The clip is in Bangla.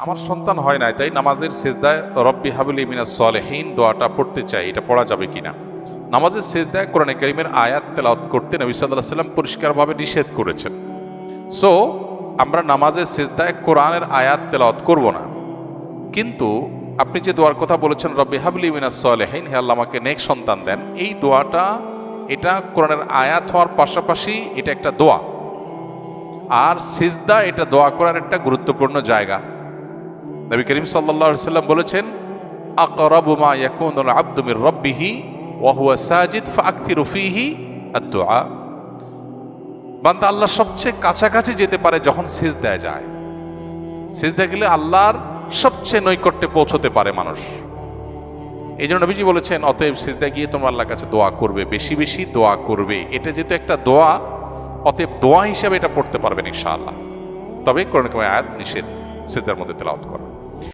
আমার সন্তান হয় নাই, তাই নামাজের সেজদায় রব্বি হাবলি মিনাস সলিহিন দোয়াটা পড়তে চাই, এটা পড়া যাবে কিনা? নামাজের সেজদায় কোরআনে কারীমের আয়াত তেলাওয়াত করতে নবী সাল্লাল্লাহু আলাইহি ওয়াসাল্লাম পরিষ্কারভাবে নিষেধ করেছেন। সো আমরা নামাজের সেজদায় কোরআনের আয়াত তেলাওয়াত করব না, কিন্তু আপনি যে দোয়ার কথা বলেছেন রব্বি হাবলি মিনাস সলিহিন, হে আল্লাহ আমাকে নেক সন্তান দেন, এই দোয়াটা এটা কোরআনের আয়াত হওয়ার পাশাপাশি এটা একটা দোয়া, আর সিজদা এটা দোয়া করার একটা গুরুত্বপূর্ণ জায়গা। নবী করিম সাল্লাল্লাহু আলাইহি ওয়াসাল্লাম বলেছেন আকরাবু মা ইয়াকুনুল আবদু মির রাব্বিহি ওয়া হুয়া সাজিদ ফাআকথিরু ফীহি আদ-দুআ। বান্দা আল্লাহর সবচেয়ে কাছাকাছি যেতে পারে যখন সিজদায় যায়। সিজদায় গেলে আল্লাহর সবচেয়ে নৈকট্যে পৌঁছতে পারে মানুষ। এই জন্য নবীজি বলেছেন অতএব সিজদায় গিয়ে তোমরা আল্লাহর কাছে দোয়া করবে, বেশি বেশি দোয়া করবে। এটা যেহেতু একটা দোয়া, অতএব দোয়া হিসেবে এটা পড়তে পারবেন ইনশাআল্লাহ। তবে কোরআন আয়াত নিষেধ সিজদার মধ্যে তেলাওয়াত করা।